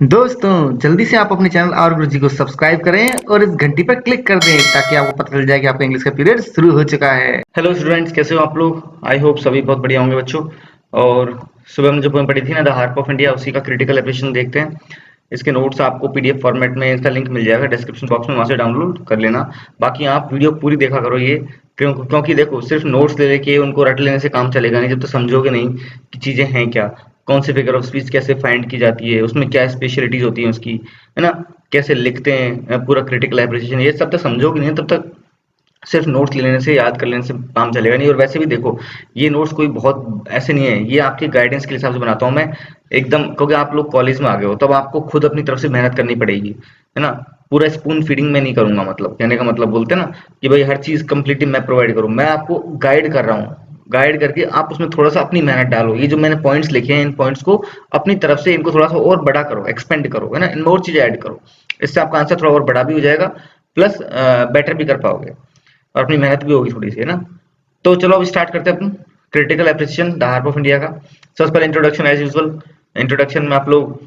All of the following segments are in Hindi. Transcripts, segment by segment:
दोस्तों जल्दी से आप अपने चैनल और गुरुजी को सब्सक्राइब करें और इस घंटी पर क्लिक कर दें ताकि आपको पता चल जाए कि आपका इंग्लिश का पीरियड शुरू हो चुका है। हेलो स्टूडेंट्स, कैसे हो आप लोग? आई होप सभी बहुत बढ़िया होंगे बच्चों। और सुबह हमने जो पोएम पढ़ी थी ना, द हार्प ऑफ इंडिया, उसी का क्रिटिकल एप्रिसिएशन देखते हैं। इसके नोट्स आपको पीडीएफ फॉर्मेट में, इसका लिंक मिल जाएगा डिस्क्रिप्शन बॉक्स में, वहां से डाउनलोड कर लेना। बाकी आप वीडियो पूरी देखा करो ये, क्योंकि देखो सिर्फ नोट्स ले लेके उनको रट लेने से काम चलेगा नहीं जब तक समझोगे नहीं कि चीजें हैं क्या, कौन से फिगर ऑफ स्पीच कैसे फाइंड की जाती है, उसमें क्या स्पेशलिटीज होती हैं उसकी, है ना, कैसे लिखते हैं, पूरा क्रिटिकल एप्रिसिएशन, ये सब तक समझोगे नहीं तब तक सिर्फ नोट्स ले लेने से, याद कर लेने से काम चलेगा नहीं। और वैसे भी देखो, ये नोट्स कोई बहुत ऐसे नहीं है, ये आपके गाइडेंस के हिसाब से बनाता हूँ मैं एकदम, क्योंकि आप लोग कॉलेज में आ गए हो तब आपको खुद अपनी तरफ से मेहनत करनी पड़ेगी, है ना। पूरा स्पून फीडिंग में नहीं करूंगा, मतलब कहने का मतलब बोलते हैं ना कि भाई हर चीज कंप्लीटली मैं प्रोवाइड करूँ, मैं आपको गाइड कर रहा हूँ। गाइड करके आप उसमें थोड़ा सा अपनी मेहनत डालो, ये जो मैंने पॉइंट्स लिखे हैं इन पॉइंट्स को अपनी तरफ से इनको थोड़ा सा और बड़ा करो, एक्सपेंड करो, है ना, इनमें और चीजें ऐड करो। इससे आपका आंसर थोड़ा और बड़ा भी हो जाएगा, प्लस बेटर भी कर पाओगे और अपनी मेहनत भी होगी थोड़ी सी, है ना। तो चलो अब स्टार्ट करते हैं अपन critical appreciation the harp of India का। सबसे पहले इंट्रोडक्शन एज यूजुअल। इंट्रोडक्शन में आप लोग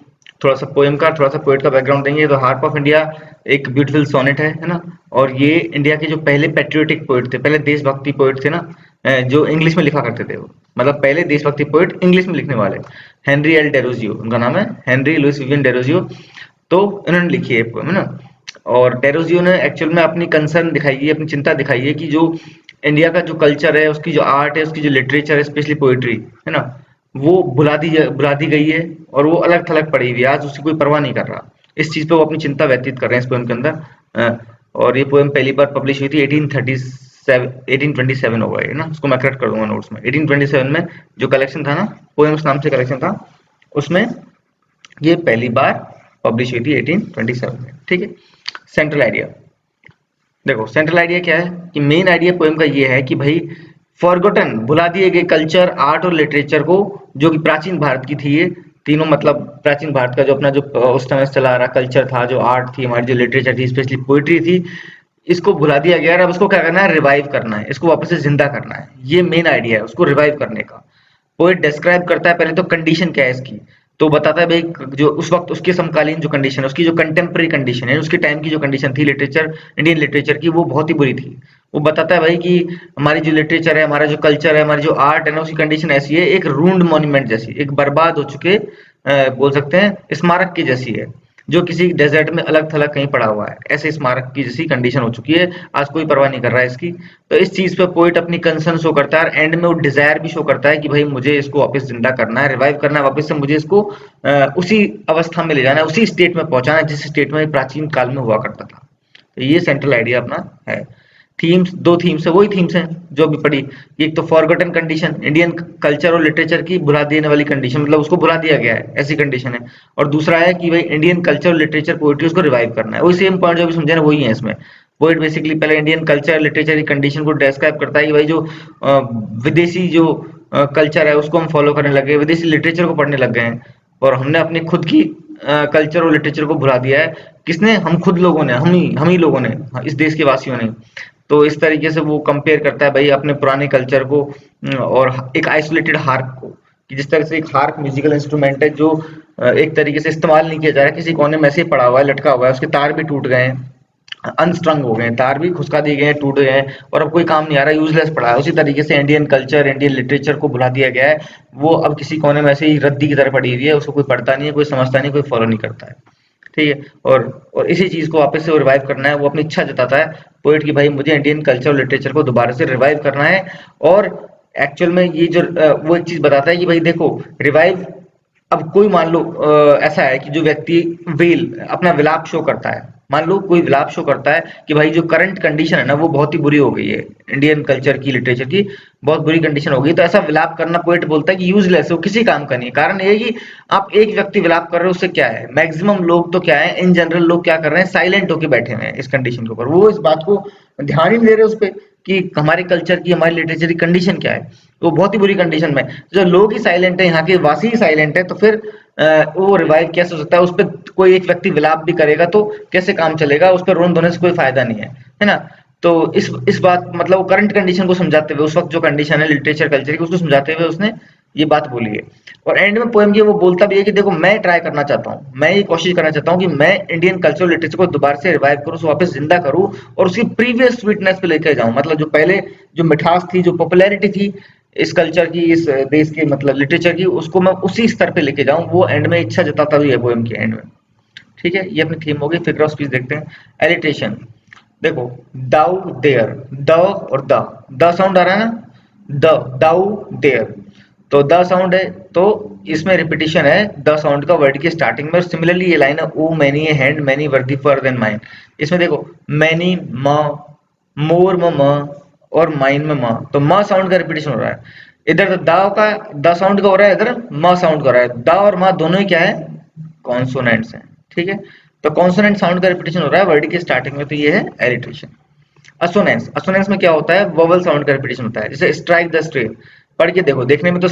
थोड़ा सा पोएम का, थोड़ा सा पोएट का बैकग्राउंड देंगे। तो हार्प ऑफ इंडिया एक ब्यूटीफुल सोनेट है ना। और ये इंडिया के जो पहले पेट्रियोटिक पोएट थे, पहले देशभक्ति पोएट थे ना, जो इंग्लिश में लिखा करते थे वो, मतलब पहले देशभक्ति पोएट इंग्लिश में लिखने वाले, हेनरी एल डेरोजियो उनका नाम है, हेनरी लुइस विवियन डेरोजियो। तो इन्होंने लिखी है पोएम, है ना। और डेरोजियो ने एक्चुअल में अपनी कंसर्न दिखाई है, अपनी चिंता दिखाई है कि जो इंडिया का जो कल्चर है, उसकी जो आर्ट है, उसकी जो लिटरेचर है, स्पेशली पोइट्री, है ना, वो भुला दी गई है और वो अलग थलग पड़ी हुई है, आज उसकी कोई परवाह नहीं कर रहा। इस चीज पे वो अपनी चिंता व्यतीत कर रहे हैं इस पोएम के अंदर। और ये पोएम पहली बार पब्लिश हुई थी 1827 होगा ये ना, उसको मैं करेक्ट कर दूंगा नोट्स में। 1827 में जो कलेक्शन था ना, पोएम्स नाम से कलेक्शन था, उसमें ये पहली बार पब्लिश हुई थी 1827 में, ठीक है। सेंट्रल आइडिया देखो, सेंट्रल आइडिया क्या है कि मेन आइडिया पोएम का ये है कि भाई फॉरगॉटन, भुला दिए गए कल्चर, आर्ट और लिटरेचर को, जो कि प्राचीन भारत की थी, ये तीनों, मतलब प्राचीन भारत का जो अपना जो उस समय से चला आ रहा कल्चर था, जो आर्ट थी हमारी, जो लिटरेचर थी, स्पेशली पोइट्री थी, इसको भुला दिया गया और अब इसको क्या करना है, रिवाइव करना है, इसको वापस से जिंदा करना है। ये मेन आइडिया है उसको रिवाइव करने का। पोएट डिस्क्राइब करता है पहले तो कंडीशन क्या है इसकी, तो बताता है भाई जो उस वक्त उसके समकालीन जो कंडीशन है, उसकी जो कंटेम्प्रेरी कंडीशन है, उसके टाइम की जो कंडीशन थी लिटरेचर, इंडियन लिटरेचर की, वो बहुत ही बुरी थी। वो बताता है भाई कि हमारी जो लिटरेचर है, हमारा जो कल्चर है, हमारी जो आर्ट है ना, उसकी कंडीशन ऐसी है, एक रून्ड मॉन्यूमेंट जैसी, एक बर्बाद हो चुके बोल सकते हैं स्मारक की जैसी है, जो किसी डेजर्ट में अलग थलग कहीं पड़ा हुआ है, ऐसे स्मारक की जैसी कंडीशन हो चुकी है, आज कोई परवाह नहीं कर रहा है इसकी। तो इस चीज पे पोइट अपनी कंसर्न शो करता है और एंड में वो डिजायर भी शो करता है कि भाई मुझे इसको वापस जिंदा करना है, रिवाइव करना है, वापस से मुझे इसको उसी अवस्था में ले जाना है, उसी स्टेट में पहुंचाना है जिस स्टेट में प्राचीन काल में हुआ करता था। तो ये सेंट्रल आइडिया अपना है। थीम्स, दो थीम्स है, वही थीम्स हैं जो अभी पढ़ी। एक तो फॉरगॉटन कंडीशन, इंडियन कल्चर और लिटरेचर की भुला देने वाली कंडीशन, मतलब उसको भुला दिया गया है, ऐसी कंडीशन है। और दूसरा है कि भाई इंडियन कल्चर और लिटरेचर पोइट्री, उसको रिवाइव करना है। वही सेम पॉइंट जो अभी समझे ना, वही है इसमें। पोइट बेसिकली पहले इंडियन कल्चर लिटरेचर की कंडीशन को डिस्क्राइब करता है कि भाई जो विदेशी जो कल्चर है उसको हम फॉलो करने लगे, विदेशी लिटरेचर को पढ़ने लग गए हैं, और हमने अपनी खुद की कल्चर और लिटरेचर को भुला दिया है। किसने? हम खुद लोगों ने, हम ही लोगों ने, इस देश के वासियों ने। तो इस तरीके से वो कंपेयर करता है भाई अपने पुराने कल्चर को और एक आइसोलेटेड हार्प को, कि जिस तरह से एक हार्प म्यूजिकल इंस्ट्रूमेंट है जो एक तरीके से इस्तेमाल नहीं किया जा रहा, किसी कोने में ऐसे ही पड़ा हुआ है, लटका हुआ है, उसके तार भी टूट गए हैं, अनस्ट्रंग हो गए हैं, तार भी खुसका दिए गए हैं, टूट गए हैं, और अब कोई काम नहीं आ रहा, यूजलेस पड़ा है। उसी तरीके से इंडियन कल्चर, इंडियन लिटरेचर को भुला दिया गया है। वो अब किसी कोने में ऐसे ही रद्दी की तरह पड़ी हुई है, उसको कोई पढ़ता नहीं है, कोई समझता नहीं, कोई फॉलो नहीं करता है, ठीक है। और इसी चीज को वापस से वो रिवाइव करना है, वो अपनी इच्छा जताता है पोइट की भाई मुझे इंडियन कल्चर और लिटरेचर को दोबारा से रिवाइव करना है। और एक्चुअल में ये जो वो एक चीज बताता है कि भाई देखो, रिवाइव, अब कोई मान लो ऐसा है कि जो व्यक्ति वेल अपना विलाप शो करता है, मान लो कोई विलाप शो करता है कि भाई जो करंट कंडीशन है ना, वो बहुत ही बुरी हो गई है, इंडियन कल्चर की, लिटरेचर की बहुत बुरी कंडीशन हो गई, तो ऐसा विलाप करना पोइट बोलता है कि यूजलेस है, वो किसी काम का नहीं है। कारण ये है कि आप एक व्यक्ति विलाप कर रहे हो, उससे क्या है, मैक्सिमम लोग तो क्या है, इन जनरल लोग क्या कर रहे हैं, साइलेंट होके बैठे हुए हैं इस कंडीशन के ऊपर, वो इस बात को ध्यान ही नहीं दे रहे उस पर कि हमारे कल्चर की, हमारी लिटरेचर की कंडीशन क्या है। तो बहुत ही बुरी कंडीशन में जो लोग ही साइलेंट है, यहाँ के वासी ही साइलेंट है, तो फिर वो रिवाइव कैसे हो सकता है? उस पर कोई एक व्यक्ति विलाप भी करेगा तो कैसे काम चलेगा? उस पर रोन धोने से कोई फायदा नहीं है ना। तो इस बात, मतलब वो करंट कंडीशन को समझाते हुए, उस वक्त जो कंडीशन है लिटरेचर कल्चर की, उसको समझाते हुए उसने ये बात बोली है। और एंड में पोएम की वो बोलता भी है कि देखो मैं ट्राई करना चाहता हूँ, मैं ये कोशिश करना चाहता हूँ कि मैं इंडियन कल्चरल लिटरेचर को दोबारा से रिवाइव करूँ, उसे वापस जिंदा करूँ और उसकी प्रीवियस स्वीटनेस पे लेकर जाऊँ, मतलब जो पहले जो मिठास थी, जो पॉपुलैरिटी थी इस कल्चर की, इस देश के मतलब लिटरेचर की, उसको मैं उसी स्तर पे लेके जाऊँ। वो एंड में इच्छा जताता भी है पोएम के एंड में। ठीक है, ये अपनी थीम होगी। फिगर ऑफ स्पीच देखते हैं। एलिटेशन देखो, दाउ देयर, द और द साउंड आ रहा है ना, द दाउ देयर, तो द साउंड है, तो इसमें रिपीटिशन है द साउंड का वर्ड की स्टार्टिंग में। और सिमिलरली ये लाइन है, ओ मैनी ए हैंड मैनी वर्दी फर देन माइन। इसमें देखो मैनी म, मोर म, और माइन में म, तो म साउंड का रिपीटिशन हो रहा है। इधर तो द का द साउंड का हो रहा है, इधर म साउंड का हो रहा है। द और म दोनों ही क्या है, कॉन्सोनेंट्स हैं। ठीक है, तो कॉन्सोनेंट साउंड का रिपीटिशन हो रहा है वर्ड की स्टार्टिंग में, तो ये है एलिट्रेशन। असोनेंस, असोनेंस में क्या होता है, वोवल साउंड का रिपीटिशन होता है। जैसे स्ट्राइक द स्ट्रेट, पढ़ के देखो, देखने में तो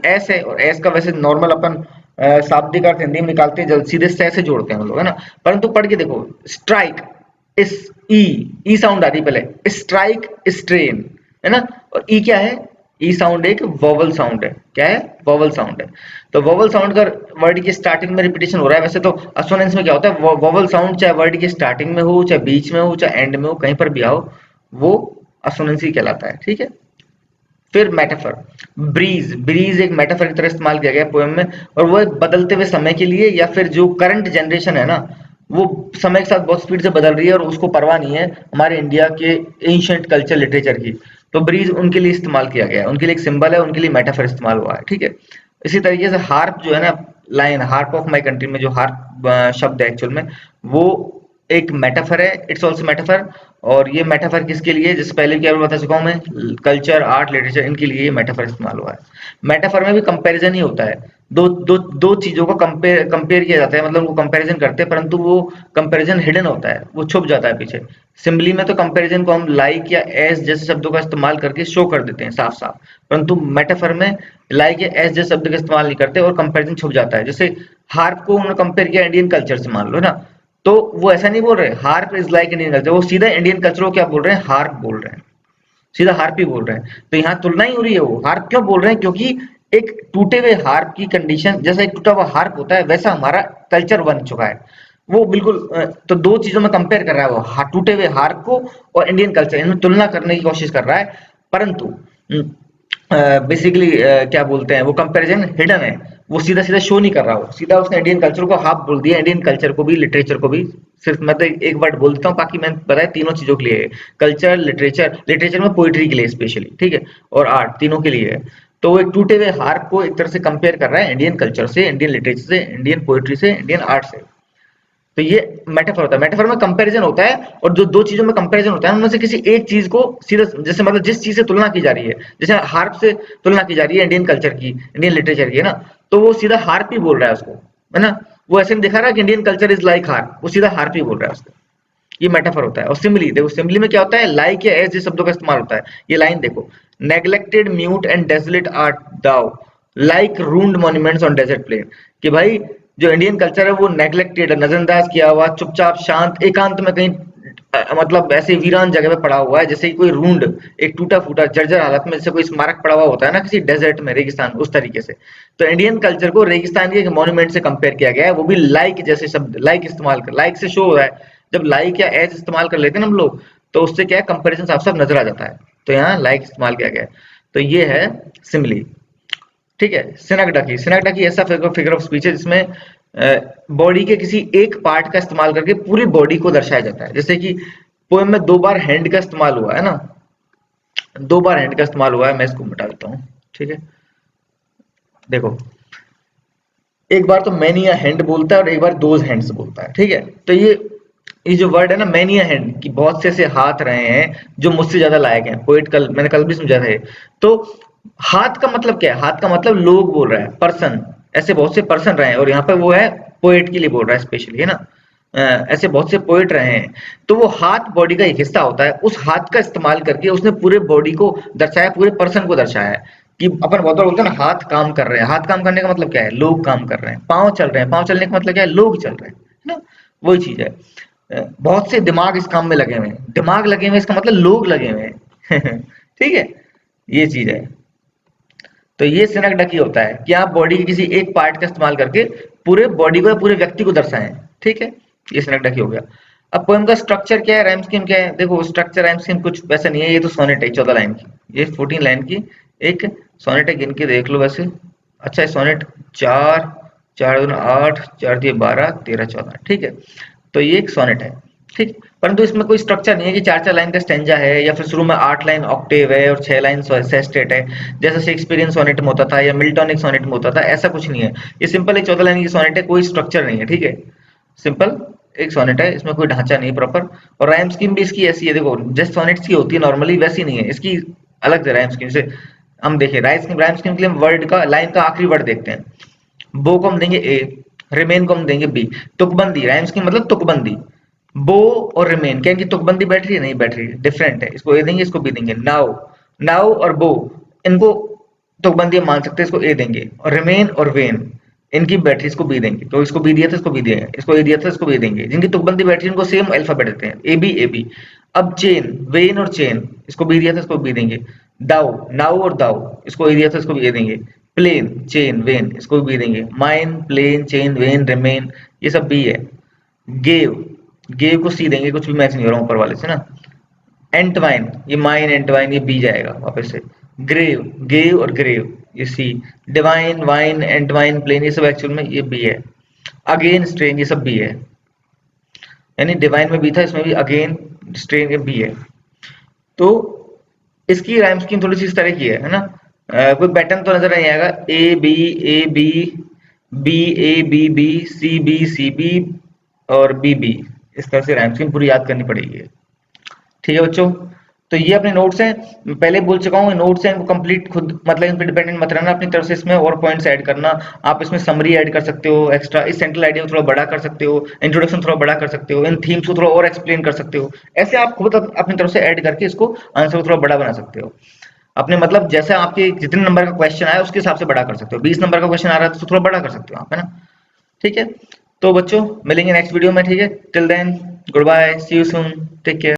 एस है, और एस का वैसे नॉर्मल अपन शाब्दिक अर्थ हिंदी में निकालते हैं, जल्द सीधे से ऐसे जोड़ते हैं हम लोग, है ना। परंतु पढ़ के देखो, स्ट्राइक इस ई, ई साउंड आ रही है पहले, स्ट्राइक स्ट्रेन, है ना। और ई क्या है, ई साउंड एक वोवल साउंड है। क्या है, वोवल साउंड है। तो वोवल साउंड का वर्ड की स्टार्टिंग में रिपीटिशन हो रहा है। वैसे तो असोनेंस में क्या होता है, वोवल साउंड चाहे वर्ड की स्टार्टिंग में हो, चाहे बीच में हो, चाहे एंड में हो, कहीं पर भी आओ, वो असोनेंस ही कहलाता है। ठीक है, फिर मेटाफर, ब्रीज, ब्रीज एक मेटाफर की तरह इस्तेमाल किया गया पोएम में, और वो बदलते हुए समय के लिए, या फिर जो करंट जनरेशन है ना, वो समय के साथ बहुत स्पीड से बदल रही है और उसको परवाह नहीं है हमारे इंडिया के एंशिएंट कल्चर लिटरेचर की, तो ब्रीज उनके लिए इस्तेमाल किया गया है, उनके लिए एक सिंबल है, उनके लिए मेटाफर इस्तेमाल हुआ है। ठीक है, इसी तरीके से हार्प जो है ना, line harp of my country में जो हार्प शब्द है एक्चुअल में, वो एक मेटाफर है, इट्स ऑल्सो मेटाफर। और ये मेटाफर किसके लिए, जिससे पहले भी बता चुका हूं मैं, कल्चर आर्ट लिटरेचर, इनके लिए ये मेटाफर इस्तेमाल हुआ है। मेटाफर में भी कंपैरिजन ही होता है, दो चीजों को कंपेयर कंपेयर किया जाता है, मतलब वो कंपैरिजन करते हैं, परंतु वो कंपैरिजन हिडन होता है, वो छुप जाता है पीछे। सिंबली में तो कंपैरिजन को हम लाइक या एज जैसे शब्दों का इस्तेमाल करके शो कर देते हैं साफ साफ, परंतु मेटाफर में लाइक या एज जैसे शब्द का इस्तेमाल नहीं करते और कंपैरिजन छुप जाता है। जैसे हार्प को उन्होंने कंपेयर किया इंडियन कल्चर से, मान लो ना, तो वो ऐसा नहीं बोल रहे harp is like Indian culture, वो सीधा इंडियन कल्चर को क्या बोल रहे हैं, हार्प बोल रहे हैं, सीधा हार्प ही बोल रहे हैं। तो यहाँ तुलना ही हो रही है, वो हार्प क्यों बोल रहे हैं, क्योंकि एक टूटे हुए हार्प की कंडीशन, जैसा एक टूटा हुआ हार्प होता है वैसा हमारा कल्चर बन चुका है। वो बिल्कुल तो दो चीजों में कंपेयर कर रहा है वो, टूटे हुए हार्प को और इंडियन कल्चर, इनमें तुलना करने की कोशिश कर रहा है। परंतु बेसिकली क्या बोलते हैं, वो कंपैरिजन हिडन है, वो सीधा सीधा शो नहीं कर रहा, हो सीधा उसने इंडियन कल्चर को हाफ बोल दिया, इंडियन कल्चर को भी लिटरेचर को भी। सिर्फ मैं तो एक वर्ड बोल देता हूँ, बाकी मैंने बताया तीनों चीजों के लिए है, कल्चर लिटरेचर, लिटरेचर में पोइट्री के लिए स्पेशली, ठीक है, और आर्ट, तीनों के लिए है। तो वो एक टूटे हुए हार्प को एक तरह से कंपेयर कर रहा है इंडियन कल्चर से, इंडियन लिटरेचर से, इंडियन पोइट्री से, इंडियन आर्ट से। तो ये मेटाफर होता है, मेटाफर में कंपैरिजन होता है, और जो दो चीजों में कंपैरिजन होता है उनमें से किसी एक चीज को सीधा, जैसे मतलब जिस चीज से तुलना की जा रही है, जैसे हार्प से तुलना की जा रही है इंडियन कल्चर की, इंडियन लिटरेचर की, है ना, तो वो सीधा हार्प ही बोल रहा है उसको, है ना। वो ऐसे नहीं दिखा रहा कि Indian culture is like harp, वो सीधा हार्प ही बोल रहा है उसको। ये मेटाफर होता है। और सिमिली देखो, सिमिली में क्या होता है, लाइक या एज शब्दों का इस्तेमाल होता है। ये लाइन देखो, neglected mute and desolate art thou, like ruined monuments on desert plain, कि भाई जो इंडियन कल्चर है वो नेग्लेक्टेड है, नजरअंदाज किया हुआ, चुपचाप शांत एकांत में कहीं मतलब ऐसे वीरान जगह पे पड़ा हुआ है, जैसे कोई रूंड, एक टूटा फूटा जर्जर हालत में जैसे कोई स्मारक पड़ा हुआ होता है ना किसी डेजर्ट में, रेगिस्तान, उस तरीके से। तो इंडियन कल्चर को रेगिस्तान के एक मॉन्यूमेंट से कंपेयर किया गया है, वो भी लाइक जैसे शब्द, लाइक इस्तेमाल कर, लाइक से शो हो रहा है, जब लाइक या एज इस्तेमाल कर लेते हैं ना हम लोग, तो उससे क्या है, कंपेरिजन साफ साफ नजर आ जाता है। तो यहाँ लाइक इस्तेमाल किया गया है, तो ये है सिमिली। ठीक है, सिनगडाकी, सिनगडाकी ऐसा फिगर ऑफ स्पीच है जिसमें बॉडी के किसी एक पार्ट का इस्तेमाल करके पूरी बॉडी को दर्शाया जाता है। जैसे कि पोएम में दो बार हैंड का इस्तेमाल हुआ है ना, दो बार हैंड का इस्तेमाल हुआ है, मैं इसको मिटा देता हूँ। ठीक है, देखो, एक बार तो मैनी अ हैंड बोलता है और एक बार दोज हैंड्स बोलता है। ठीक है, तो ये जो वर्ड है ना, मैनी अ हैंड, की बहुत से ऐसे हाथ रहे हैं जो मुझसे ज्यादा लायक हैं, पोइट, कल मैंने कल भी समझा था ये। तो हाथ का मतलब क्या है, हाथ का मतलब लोग बोल रहा है, पर्सन, ऐसे बहुत से पर्सन रहे हैं, और यहाँ पे वो है पोएट के लिए बोल रहा है स्पेशली, है ना। ऐसे बहुत से पोएट रहे हैं, तो वो हाथ बॉडी का एक हिस्सा होता है, उस हाथ का इस्तेमाल करके उसने पूरे बॉडी को दर्शाया, पूरे पर्सन को दर्शाया है। कि अपन बहुत बार बोलते हैं ना, हाथ काम कर रहे हैं, हाथ काम करने का मतलब क्या है, लोग काम कर रहे हैं, पाँव चल रहे हैं, पाँव चलने का मतलब क्या है, लोग चल रहे हैं, है ना। वही चीज है, बहुत से दिमाग इस काम में लगे हुए हैं, दिमाग लगे हुए हैं, इसका मतलब लोग लगे हुए हैं ठीक है, ये चीज है। तो ये सिनेक्डकी होता है कि आप बॉडी के किसी एक पार्ट का इस्तेमाल करके पूरे बॉडी को या पूरे व्यक्ति को दर्शाएं। ठीक है, ये सिनेक्डकी हो गया। अब पोएम का स्ट्रक्चर क्या है, राइम स्कीम क्या है? देखो स्ट्रक्चर राइम स्कीम कुछ वैसा नहीं है, ये तो सोनेट है 14 लाइन की, ये 14 लाइन की एक सोनेट है, गिन के देख लो वैसे। अच्छा है सोनेट, 4 4 दूनी 8, 4 दिए 12, 13 14, ठीक है। तो ये एक सोनेट है, ठीक। परंतु इसमें कोई स्ट्रक्चर नहीं है कि 4 लाइन का स्टेंजा है या फिर शुरू में 8 लाइन ऑक्टेव है और 6 लाइन सेस्टेट है, जैसा शेक्सपियरियन सोनेट में होता था या मिल्टॉनिक सोनेट में होता था, ऐसा कुछ नहीं है। ये सिंपल एक 14 लाइन की सोनेट है, कोई स्ट्रक्चर नहीं है, ठीक है। सिंपल एक सोनेट है, इसमें कोई ढांचा नहीं प्रॉपर। और राइम स्कीम भी इसकी ऐसी है, देखो जैसे सोनेट्स की होती है नॉर्मली वैसी नहीं है, इसकी अलग है राइम स्कीम से। हम देखें राइम स्कीम के लिए हम वर्ड का, लाइन का आखिरी वर्ड देखते हैं। बो को हम देंगे ए, रिमेन को हम देंगे बी। तुकबंदी, राइम स्कीम मतलब तुकबंदी। बो और रिमेन, क्या इनकी तुकबंदी बैठ रही है? नहीं बैठ रही है, डिफरेंट है। इसको ए देंगे, इसको बी देंगे। नाउ, नाउ और बो, इनको तुकबंदी हम मान सकते हैं, इसको ए देंगे। और रिमेन और वेन, इनकी बैटरी, इसको बी देंगे। तो इसको बी दिया था, इसको बी देंगे, इसको ए दिया था, इसको बी देंगे। जिनकी तुकबंदी बैटरी उनको सेम अल्फाबेट देते हैं, ए बी ए बी। अब चेन, वेन और चेन, इसको बी दिया था, इसको बी देंगे। दाउ, नाउ और दाउ, इसको ए दिया था, इसको बी देंगे। प्लेन, चेन, वेन, इसको बी देंगे। Main, plain, chain, vain, remain, ये सब बी है। गेव, गेव को सी देंगे, कुछ भी मैच नहीं हो रहा ऊपर वाले से ना। एंटवाइन, ये माइन एंटवाइन, ये बी जाएगा वापस से। ग्रेव, गेव और ग्रेव, ये सी। डिवाइन, वाइन, एंटवाइन, प्लेन, ये सब एक्चुअल में ये बी है। अगेन, स्ट्रेन, ये सब बी है। यानी डिवाइन में बी था, इसमें भी अगेन, स्ट्रेन, ये बी है। तो इसकी राइम स्कीम थोड़ी सी इस तरह की है ना। कोई पैटर्न तो नजर नहीं आएगा, A B A B, B A B B, C B और बी बी, इस तरह से राइम स्कीम पूरी याद करनी पड़ेगी। ठीक है बच्चों, तो ये अपने नोट्स हैं, मैं पहले बोल चुका हूँ, नोट्स हैं, इनको कंप्लीट खुद, मतलब इन पे डिपेंडेंट मत रहना, अपनी तरफ से इसमें और पॉइंट्स ऐड करना। आप इसमें समरी ऐड कर सकते हो एक्स्ट्रा, इस सेंट्रल आइडिया को थोड़ा बड़ा कर सकते हो, इंट्रोडक्शन थोड़ा बड़ा कर सकते हो, इन थीम्स को थोड़ा और एक्सप्लेन कर सकते हो। ऐसे आप खुद अपनी तरफ से ऐड करके इसको आंसर को थोड़ा बड़ा बना सकते हो अपने, मतलब जैसे आपके जितने नंबर का क्वेश्चन आया उसके हिसाब से बड़ा कर सकते हो। 20 नंबर का क्वेश्चन आ रहा है तो थोड़ा बड़ा कर सकते हो आप, है ना। ठीक है, तो बच्चों मिलेंगे नेक्स्ट वीडियो में, ठीक है। Till then good bye, see you soon, take care.